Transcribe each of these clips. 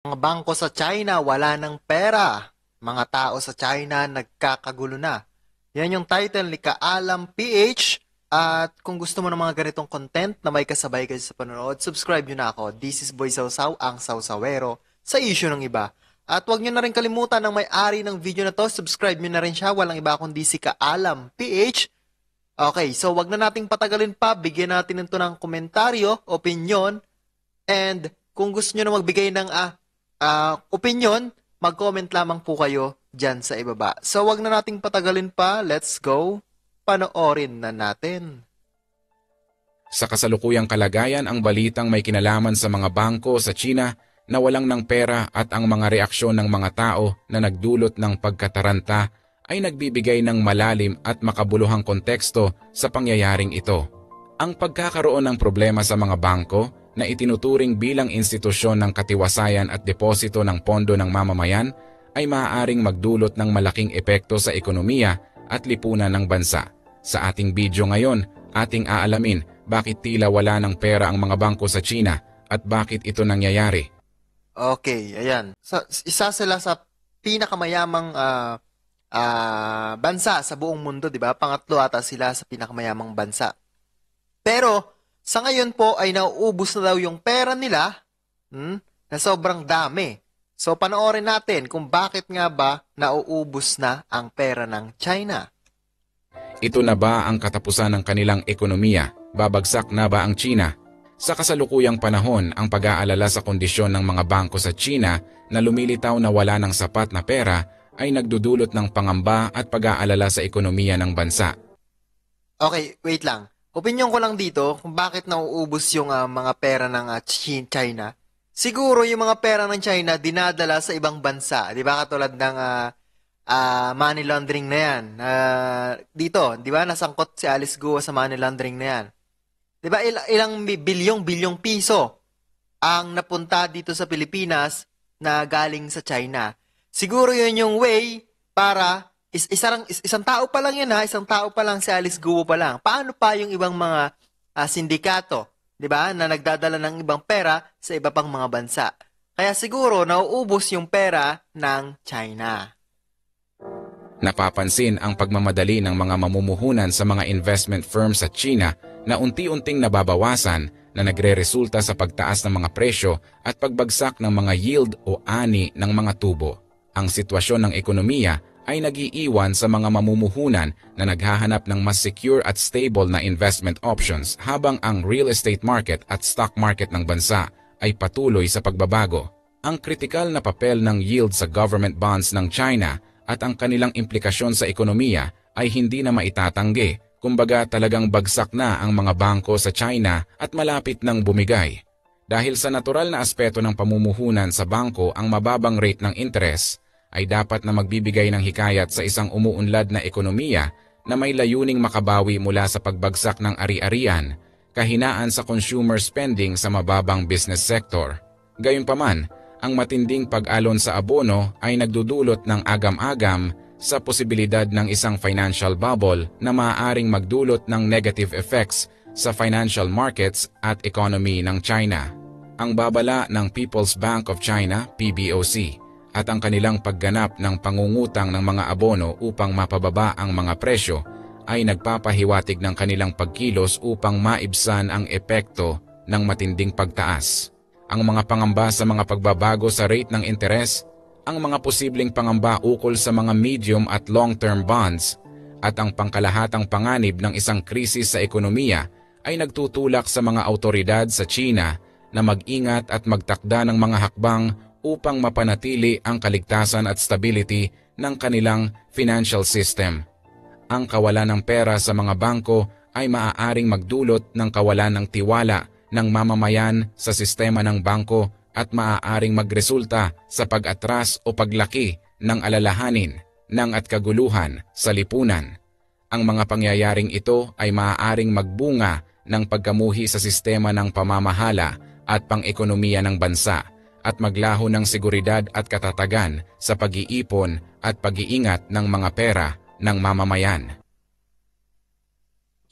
Mga bangko sa China wala ng pera. Mga tao sa China nagkakagulo na. Yan yung title ni Kaalam PH. At kung gusto mo ng mga ganitong content na may kasabay kayo sa panonood, subscribe nyo na ako. This is Boy Sausaw, ang Sausawero, sa issue ng iba. At huwag nyo na rin kalimutan ng may-ari ng video na to, subscribe nyo na rin siya. Walang iba kundi si Kaalam PH. Okay, so wag na nating patagalin pa. Bigyan natin ito ng komentaryo, opinion, and kung gusto nyo na magbigay ng opinion, mag-comment lamang po kayo dyan sa ibaba. So, wag na nating patagalin pa. Let's go. Panoorin na natin. Sa kasalukuyang kalagayan, ang balitang may kinalaman sa mga bangko sa China na walang ng pera at ang mga reaksyon ng mga tao na nagdulot ng pagkataranta ay nagbibigay ng malalim at makabuluhang konteksto sa pangyayaring ito. Ang pagkakaroon ng problema sa mga bangko na itinuturing bilang institusyon ng katiwasayan at deposito ng pondo ng mamamayan ay maaaring magdulot ng malaking epekto sa ekonomiya at lipunan ng bansa. Sa ating video ngayon, ating aalamin bakit tila wala ng pera ang mga bangko sa China at bakit ito nangyayari. Okay, ayan. Isa sila sa pinakamayamang bansa sa buong mundo, di ba? Pangatlo ata sila sa pinakamayamang bansa. Pero, sa ngayon po ay nauubos na daw yung pera nila na sobrang dami. So, panoorin natin kung bakit nga ba nauubos na ang pera ng China. Ito na ba ang katapusan ng kanilang ekonomiya? Babagsak na ba ang China? Sa kasalukuyang panahon, ang pag-aalala sa kondisyon ng mga bangko sa China na lumilitaw na wala ng sapat na pera ay nagdudulot ng pangamba at pag-aalala sa ekonomiya ng bansa. Okay, wait lang. Opinyon ko lang dito kung bakit nauubos yung mga pera ng China. Siguro yung mga pera ng China dinadala sa ibang bansa. Di ba katulad ng money laundering na yan. Dito, di ba nasangkot si Alice Guo sa money laundering na yan. Di ba ilang bilyong piso ang napunta dito sa Pilipinas na galing sa China. Siguro yun yung way para isang tao pa lang yan ha, isang tao pa lang si Alice Guo pa lang. Paano pa yung ibang mga sindikato, 'di ba, na nagdadala ng ibang pera sa iba pang mga bansa. Kaya siguro nauubos yung pera ng China. Napapansin ang pagmamadali ng mga mamumuhunan sa mga investment firms sa China na unti-unting nababawasan na nagre-resulta sa pagtaas ng mga presyo at pagbagsak ng mga yield o ani ng mga tubo. Ang sitwasyon ng ekonomiya ay nag-iiwan sa mga mamumuhunan na naghahanap ng mas secure at stable na investment options habang ang real estate market at stock market ng bansa ay patuloy sa pagbabago. Ang kritikal na papel ng yield sa government bonds ng China at ang kanilang implikasyon sa ekonomiya ay hindi na maitatanggi. Kumbaga talagang bagsak na ang mga bangko sa China at malapit nang bumigay. Dahil sa natural na aspeto ng pamumuhunan sa bangko ang mababang rate ng interest, ay dapat na magbibigay ng hikayat sa isang umuunlad na ekonomiya na may layuning makabawi mula sa pagbagsak ng ari-arian, kahinaan sa consumer spending sa mababang business sector. Gayunpaman, ang matinding pag-alon sa abono ay nagdudulot ng agam-agam sa posibilidad ng isang financial bubble na maaaring magdulot ng negative effects sa financial markets at economy ng China. Ang babala ng People's Bank of China, PBOC, at ang kanilang pagganap ng pangungutang ng mga abono upang mapababa ang mga presyo ay nagpapahiwatig ng kanilang pagkilos upang maibsan ang epekto ng matinding pagtaas. Ang mga pangamba sa mga pagbabago sa rate ng interes, ang mga posibleng pangamba ukol sa mga medium at long-term bonds, at ang pangkalahatang panganib ng isang krisis sa ekonomiya ay nagtutulak sa mga awtoridad sa China na mag-ingat at magtakda ng mga hakbang upang mapanatili ang kaligtasan at stability ng kanilang financial system. Ang kawalan ng pera sa mga bangko ay maaaring magdulot ng kawalan ng tiwala ng mamamayan sa sistema ng bangko at maaaring magresulta sa pag-atras o paglaki ng alalahanin at kaguluhan sa lipunan. Ang mga pangyayaring ito ay maaaring magbunga ng pagkamuhi sa sistema ng pamamahala at pang-ekonomiya ng bansa at maglaho ng seguridad at katatagan sa pag-iipon at pag-iingat ng mga pera ng mamamayan.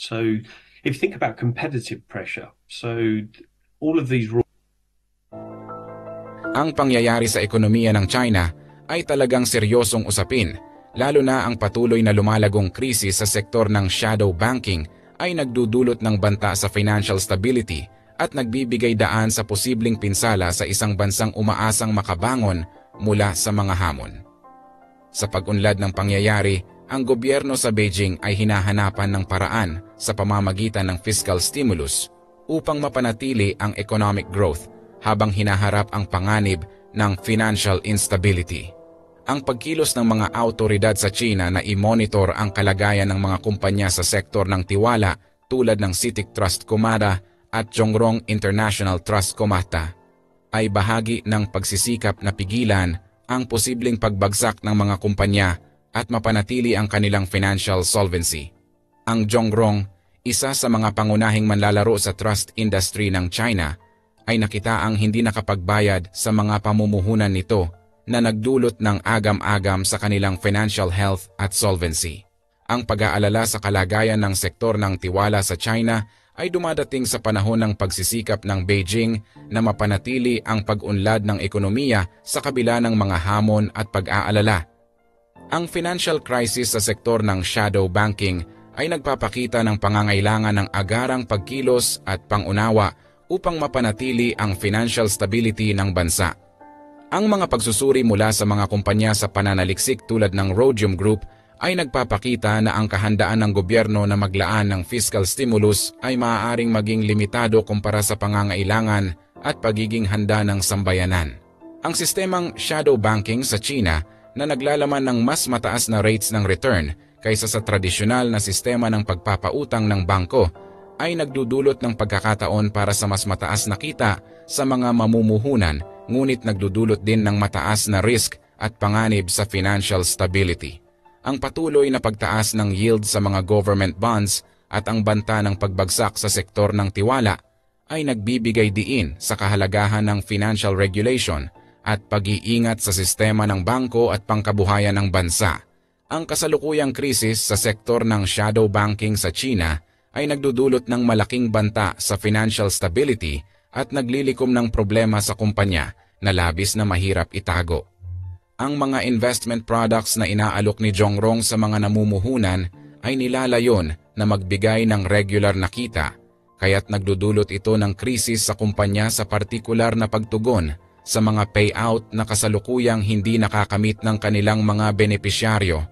So if you think about competitive pressure, so all of these rules. Ang pangyayari sa ekonomiya ng China ay talagang seryosong usapin, lalo na ang patuloy na lumalagong krisis sa sektor ng shadow banking ay nagdudulot ng banta sa financial stability at nagbibigay daan sa posibleng pinsala sa isang bansang umaasang makabangon mula sa mga hamon. Sa pag-unlad ng pangyayari, ang gobyerno sa Beijing ay hinahanapan ng paraan sa pamamagitan ng fiscal stimulus upang mapanatili ang economic growth habang hinaharap ang panganib ng financial instability. Ang pagkilos ng mga awtoridad sa China na i-monitor ang kalagayan ng mga kumpanya sa sektor ng tiwala tulad ng CITIC Trust Kumada at Zhongrong International Trust Kumata ay bahagi ng pagsisikap na pigilan ang posibleng pagbagsak ng mga kumpanya at mapanatili ang kanilang financial solvency. Ang Zhongrong, isa sa mga pangunahing manlalaro sa trust industry ng China, ay nakitaang hindi nakapagbayad sa mga pamumuhunan nito na nagdulot ng agam-agam sa kanilang financial health at solvency. Ang pag-aalala sa kalagayan ng sektor ng tiwala sa China ay dumadating sa panahon ng pagsisikap ng Beijing na mapanatili ang pag-unlad ng ekonomiya sa kabila ng mga hamon at pag-aalala. Ang financial crisis sa sektor ng shadow banking ay nagpapakita ng pangangailangan ng agarang pagkilos at pangunawa upang mapanatili ang financial stability ng bansa. Ang mga pagsusuri mula sa mga kumpanya sa pananaliksik tulad ng Rhodium Group ay nagpapakita na ang kahandaan ng gobyerno na maglaan ng fiscal stimulus ay maaaring maging limitado kumpara sa pangangailangan at pagiging handa ng sambayanan. Ang sistemang shadow banking sa China na naglalaman ng mas mataas na rates ng return kaysa sa tradisyonal na sistema ng pagpapautang ng bangko ay nagdudulot ng pagkakataon para sa mas mataas na kita sa mga mamumuhunan, ngunit nagdudulot din ng mataas na risk at panganib sa financial stability. Ang patuloy na pagtaas ng yield sa mga government bonds at ang banta ng pagbagsak sa sektor ng tiwala ay nagbibigay diin sa kahalagahan ng financial regulation at pag-iingat sa sistema ng bangko at pangkabuhayan ng bansa. Ang kasalukuyang krisis sa sektor ng shadow banking sa China ay nagdudulot ng malaking banta sa financial stability at naglilikom ng problema sa kumpanya na labis na mahirap itago. Ang mga investment products na inaalok ni Zhongrong sa mga namumuhunan ay nilalayon na magbigay ng regular na kita, kaya't nagdudulot ito ng krisis sa kumpanya sa partikular na pagtugon sa mga payout na kasalukuyang hindi nakakamit ng kanilang mga benepisyaryo.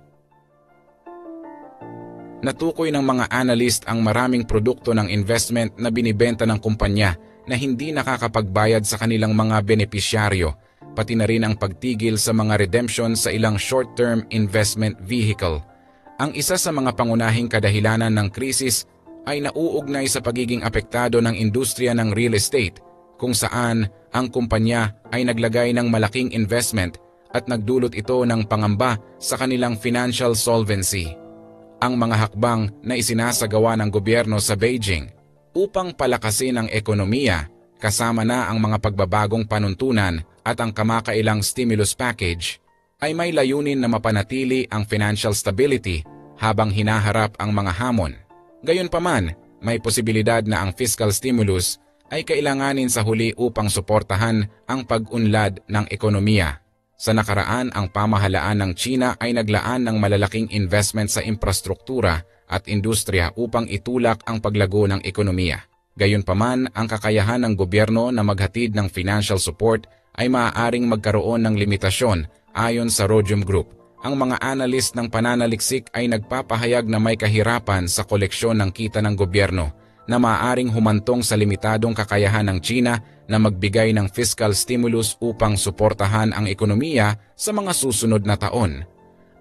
Natukoy ng mga analyst ang maraming produkto ng investment na binibenta ng kumpanya na hindi nakakapagbayad sa kanilang mga benepisyaryo, pati na rin ang pagtigil sa mga redemption sa ilang short-term investment vehicle. Ang isa sa mga pangunahing kadahilanan ng krisis ay nauugnay sa pagiging apektado ng industriya ng real estate, kung saan ang kumpanya ay naglagay ng malaking investment at nagdulot ito ng pangamba sa kanilang financial solvency. Ang mga hakbang na isinasagawa ng gobyerno sa Beijing upang palakasin ang ekonomiya, kasama na ang mga pagbabagong panuntunan at ang kamakailang stimulus package, ay may layunin na mapanatili ang financial stability habang hinaharap ang mga hamon. Gayunpaman, may posibilidad na ang fiscal stimulus ay kailanganin sa huli upang suportahan ang pag-unlad ng ekonomiya. Sa nakaraan, ang pamahalaan ng China ay naglaan ng malalaking investment sa infrastruktura at industriya upang itulak ang paglago ng ekonomiya. Gayunpaman, ang kakayahan ng gobyerno na maghatid ng financial support ay maaaring magkaroon ng limitasyon ayon sa Rhodium Group. Ang mga analyst ng pananaliksik ay nagpapahayag na may kahirapan sa koleksyon ng kita ng gobyerno na maaaring humantong sa limitadong kakayahan ng China na magbigay ng fiscal stimulus upang suportahan ang ekonomiya sa mga susunod na taon.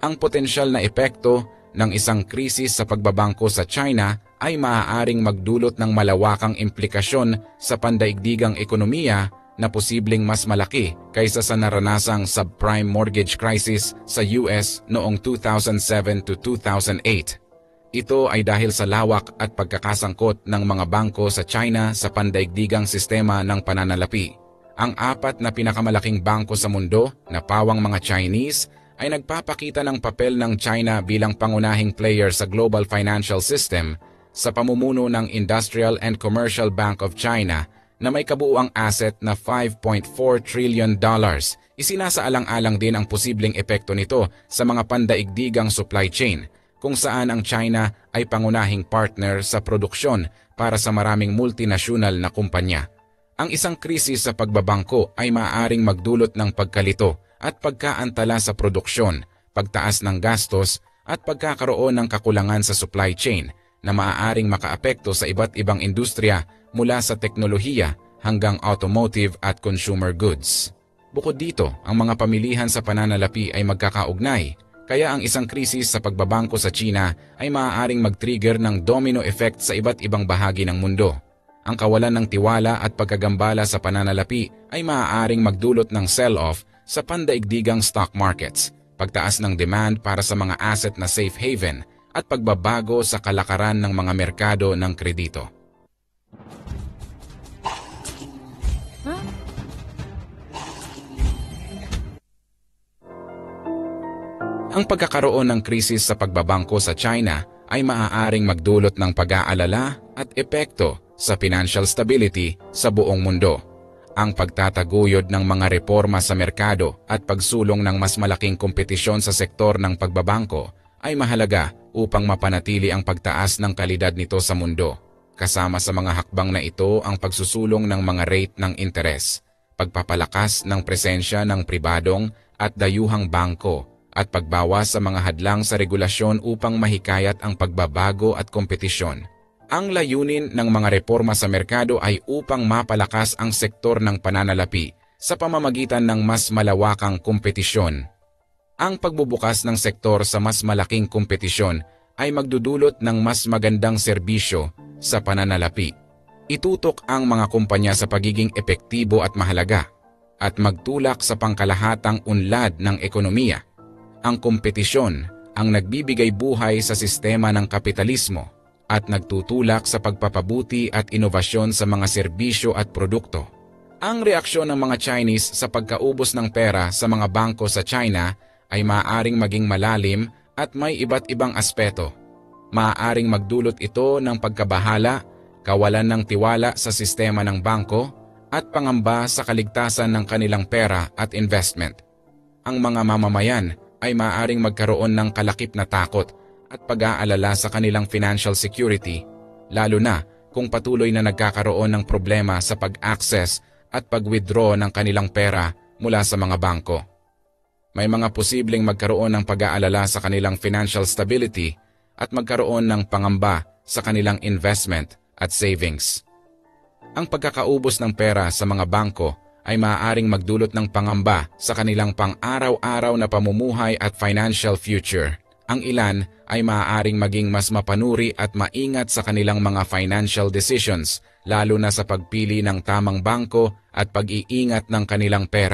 Ang potensyal na epekto ng isang krisis sa pagbabangko sa China ay maaaring magdulot ng malawakang implikasyon sa pandaigdigang ekonomiya na posibleng mas malaki kaysa sa naranasang subprime mortgage crisis sa US noong 2007 to 2008. Ito ay dahil sa lawak at pagkakasangkot ng mga bangko sa China sa pandaigdigang sistema ng pananalapi. Ang apat na pinakamalaking bangko sa mundo na pawang mga Chinese ay nagpapakita ng papel ng China bilang pangunahing player sa global financial system sa pamumuno ng Industrial and Commercial Bank of China na may kabuuang asset na $5.4 trillion. Isinasaalang-alang din ang posibleng epekto nito sa mga pandaigdigang supply chain, kung saan ang China ay pangunahing partner sa produksyon para sa maraming multinasyonal na kumpanya. Ang isang krisis sa pagbabangko ay maaaring magdulot ng pagkalito at pagkaantala sa produksyon, pagtaas ng gastos at pagkakaroon ng kakulangan sa supply chain na maaaring makaapekto sa iba't ibang industriya mula sa teknolohiya hanggang automotive at consumer goods. Bukod dito, ang mga pamilihan sa pananalapi ay magkakaugnay, kaya ang isang krisis sa pagbabangko sa China ay maaaring mag-trigger ng domino effect sa iba't ibang bahagi ng mundo. Ang kawalan ng tiwala at pagkagambala sa pananalapi ay maaaring magdulot ng sell-off sa pandaigdigang stock markets, pagtaas ng demand para sa mga asset na safe haven at pagbabago sa kalakaran ng mga merkado ng kredito. Ang pagkakaroon ng krisis sa pagbabangko sa China ay maaaring magdulot ng pag-aalala at epekto sa financial stability sa buong mundo. Ang pagtataguyod ng mga reforma sa merkado at pagsulong ng mas malaking kompetisyon sa sektor ng pagbabangko ay mahalaga upang mapanatili ang pagtaas ng kalidad nito sa mundo. Kasama sa mga hakbang na ito ang pagsusulong ng mga rate ng interes, pagpapalakas ng presensya ng pribadong at dayuhang bangko, at pagbawas sa mga hadlang sa regulasyon upang mahikayat ang pagbabago at kompetisyon. Ang layunin ng mga reforma sa merkado ay upang mapalakas ang sektor ng pananalapi sa pamamagitan ng mas malawakang kompetisyon. Ang pagbubukas ng sektor sa mas malaking kompetisyon ay magdudulot ng mas magandang serbisyo sa pananalapi. Itutok ang mga kumpanya sa pagiging epektibo at mahalaga at magtulak sa pangkalahatang unlad ng ekonomiya. Ang kompetisyon ang nagbibigay buhay sa sistema ng kapitalismo at nagtutulak sa pagpapabuti at inovasyon sa mga serbisyo at produkto. Ang reaksyon ng mga Chinese sa pagkaubos ng pera sa mga bangko sa China ay maaaring maging malalim at may iba't ibang aspeto. Maaaring magdulot ito ng pagkabahala, kawalan ng tiwala sa sistema ng bangko, at pangamba sa kaligtasan ng kanilang pera at investment. Ang mga mamamayan ay maaaring magkaroon ng kalakip na takot at pag-aalala sa kanilang financial security, lalo na kung patuloy na nagkakaroon ng problema sa pag-access at pag-withdraw ng kanilang pera mula sa mga bangko. May mga posibleng magkaroon ng pag-aalala sa kanilang financial stability at magkaroon ng pangamba sa kanilang investment at savings. Ang pagkakaubos ng pera sa mga bangko ay maaaring magdulot ng pangamba sa kanilang pang-araw-araw na pamumuhay at financial future. Ang ilan ay maaaring maging mas mapanuri at maingat sa kanilang mga financial decisions, lalo na sa pagpili ng tamang bangko at pag-iingat ng kanilang pera.